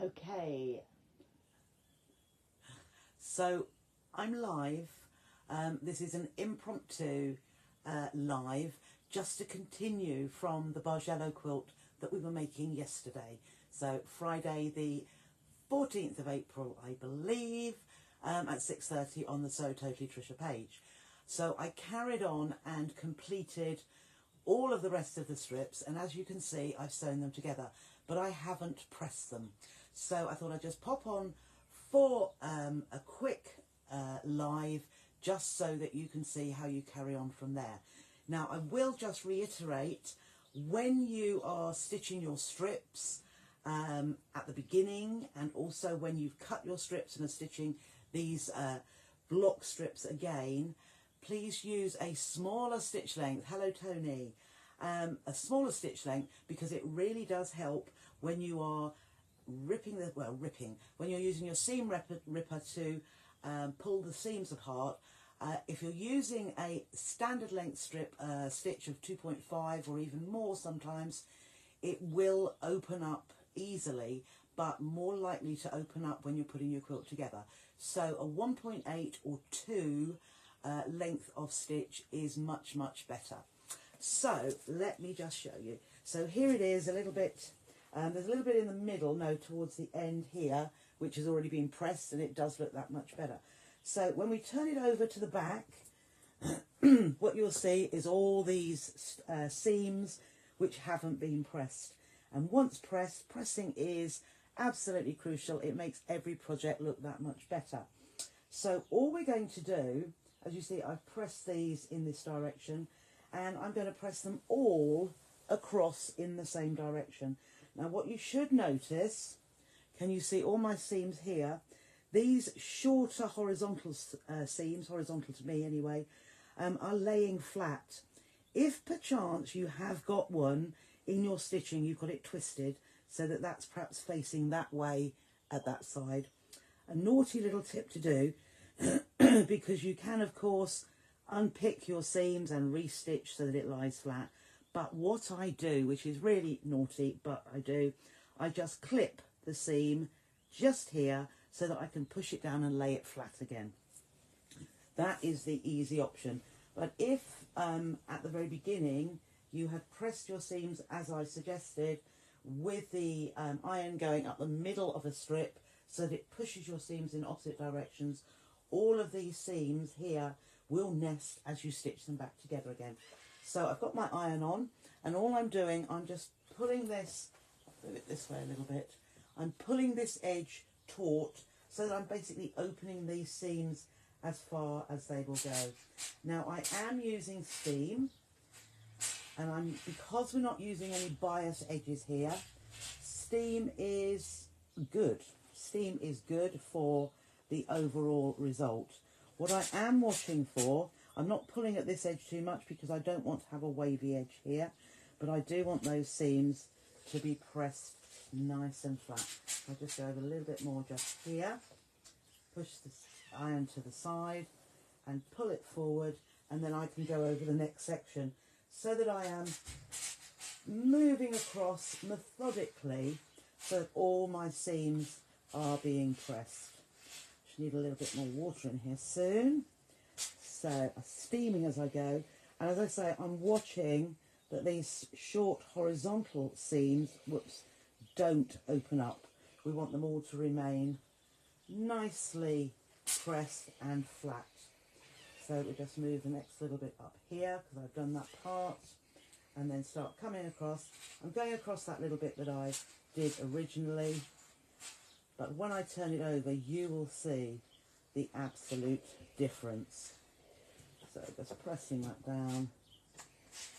Okay, so I'm live. This is an impromptu live just to continue from the Bargello quilt that we were making yesterday. So Friday the 14th of April, I believe, at 6:30 on the So Totally Trisha page. So I carried on and completed all of the rest of the strips, and as you can see, I've sewn them together, but I haven't pressed them. So I thought I'd just pop on for a quick live, just so that you can see how you carry on from there. Now, I will just reiterate, when you are stitching your strips at the beginning, and also when you've cut your strips and are stitching these block strips again, please use a smaller stitch length. Hello, Tony. A smaller stitch length, because it really does help when you are when you're using your seam ripper to pull the seams apart. If you're using a standard length strip stitch of 2.5 or even more sometimes, it will open up easily, but more likely to open up when you're putting your quilt together. So a 1.8 or 2 length of stitch is much, much better. So let me just show you. So here it is, a little bit, there's a little bit in the middle, no, towards the end here, which has already been pressed, and it does look that much better. So when we turn it over to the back, what you'll see is all these seams which haven't been pressed. And once pressed, pressing is absolutely crucial. It makes every project look that much better. So all we're going to do, as you see, I've pressed these in this direction, and I'm going to press them all across in the same direction. Now what you should notice, can you see all my seams here? These shorter horizontal seams, horizontal to me anyway, are laying flat. If perchance you have got one in your stitching, you've got it twisted so that that's perhaps facing that way at that side. A naughty little tip to do, because you can of course unpick your seams and restitch so that it lies flat. But what I do, which is really naughty, but I just clip the seam just here so that I can push it down and lay it flat again. That is the easy option. But if at the very beginning you had pressed your seams as I suggested, with the iron going up the middle of a strip so that it pushes your seams in opposite directions, all of these seams here will nest as you stitch them back together again. So I've got my iron on, and all I'm doing, I'm just pulling this, move it this way a little bit, I'm pulling this edge taut so that I'm basically opening these seams as far as they will go. Now I am using steam, and because we're not using any bias edges here, steam is good. Steam is good for the overall result. What I am watching for, I'm not pulling at this edge too much because I don't want to have a wavy edge here, but I do want those seams to be pressed nice and flat. I'll just go over a little bit more just here, push the iron to the side and pull it forward, and then I can go over the next section so that I am moving across methodically so that all my seams are being pressed. Just need a little bit more water in here soon. So I'm steaming as I go, and as I say, I'm watching that these short horizontal seams, don't open up. We want them all to remain nicely pressed and flat. So we just move the next little bit up here because I've done that part, and then start coming across. I'm going across that little bit that I did originally, but when I turn it over you will see the absolute difference. So just pressing that down,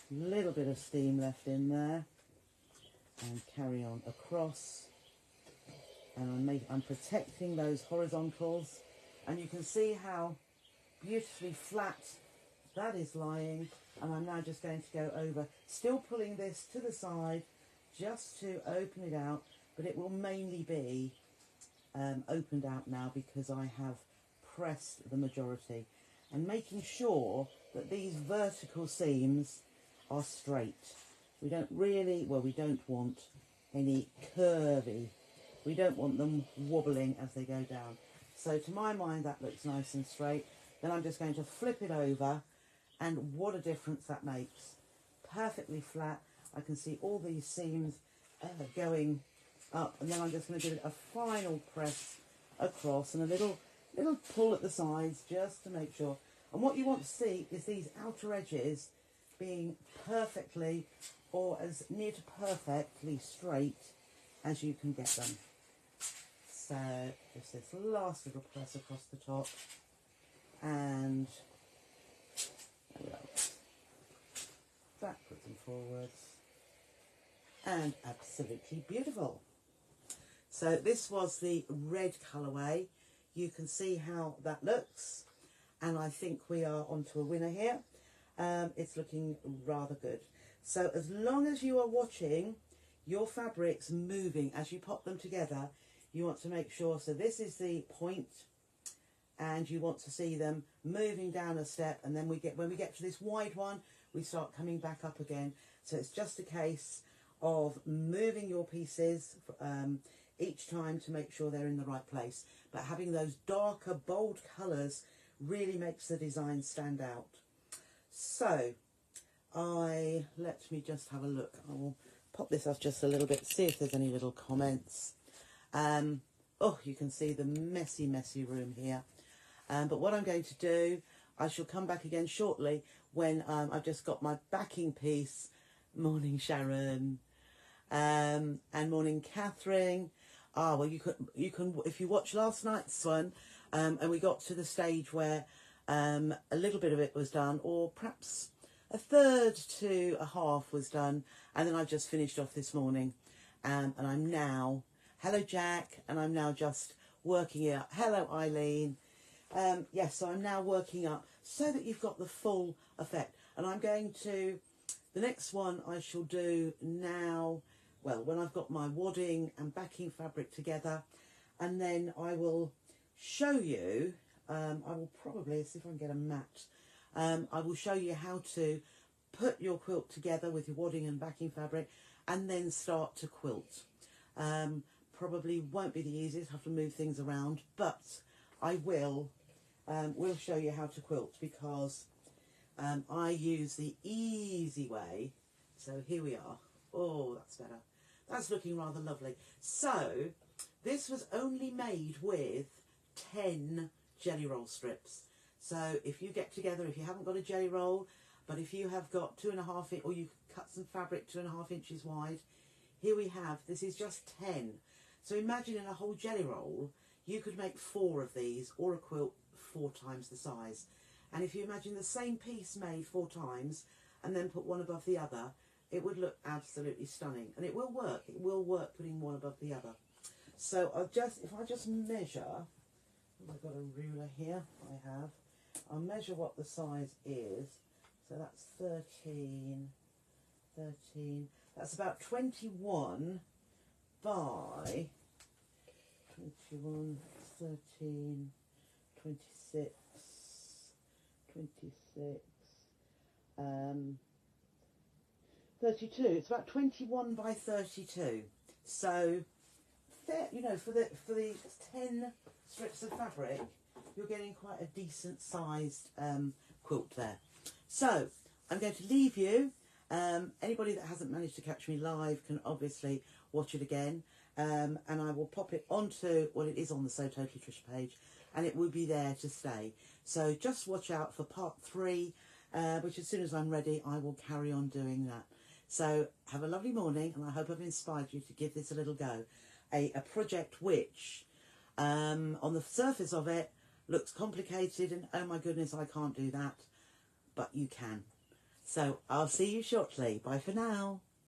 little bit of steam left in there, and carry on across, and I'm protecting those horizontals, and you can see how beautifully flat that is lying. And I'm now just going to go over, still pulling this to the side just to open it out, but it will mainly be opened out now because I have pressed the majority, and making sure that these vertical seams are straight. We don't really, well, we don't want any curvy We don't want them wobbling as they go down. So to my mind, that looks nice and straight. Then I'm just going to flip it over, and what a difference that makes. Perfectly flat. I can see all these seams going up, and then I'm just going to give it a final press across and a little pull at the sides just to make sure. And what you want to see is these outer edges being perfectly, or as near to perfectly straight as you can get them. So just this last little press across the top, and there we go. Backwards and forwards, and absolutely beautiful. So this was the red colourway. You can see how that looks, and I think we are onto a winner here. It's looking rather good. So as long as you are watching your fabrics moving as you pop them together, you want to make sure, so this is the point, and you want to see them moving down a step, and then when we get to this wide one, we start coming back up again. So it's just a case of moving your pieces each time to make sure they're in the right place. But having those darker, bold colours really makes the design stand out. So let me just have a look. I will pop this off just a little bit, see if there's any little comments. Oh, you can see the messy room here. But what I'm going to do, I shall come back again shortly when I've just got my backing piece. Morning, Sharon. And morning, Catherine. Ah, well, you can if you watch last night's one, and we got to the stage where a little bit of it was done, or perhaps a third to a half was done, and then I've just finished off this morning, and I'm now, hello Jack, and I'm now just working it up. Hello Eileen. Yes, so I'm now working up so that you've got the full effect, and I'm going to, the next one I shall do now, well, when I've got my wadding and backing fabric together, and then I will show you, I will probably, see if I can get a mat, I will show you how to put your quilt together with your wadding and backing fabric and then start to quilt. Probably won't be the easiest, have to move things around, but I will show you how to quilt, because I use the easy way. So here we are. Oh, that's better. That's looking rather lovely. So this was only made with 10 jelly roll strips. So if you get together, if you haven't got a jelly roll, but if you have got 2.5 inch, or you cut some fabric 2.5 inches wide, here we have, this is just 10. So imagine in a whole jelly roll, you could make 4 of these, or a quilt 4 times the size. And if you imagine the same piece made 4 times and then put one above the other, it would look absolutely stunning. And it will work. It will work putting one above the other. So if I just measure, I've got a ruler here, I have. I'll measure what the size is. So that's 13, that's about 21 by 21, 13, 26, 32. It's about 21 by 32. So, you know, for the 10 strips of fabric, you're getting quite a decent sized quilt there. So I'm going to leave you. Anybody that hasn't managed to catch me live can obviously watch it again, and I will pop it onto, well, it is on the So Totally Trisha page, and it will be there to stay. So just watch out for part 3, which as soon as I'm ready, I will carry on doing that. So have a lovely morning, and I hope I've inspired you to give this a little go. A project which, on the surface of it, looks complicated, and oh my goodness, I can't do that, but you can. So I'll see you shortly. Bye for now.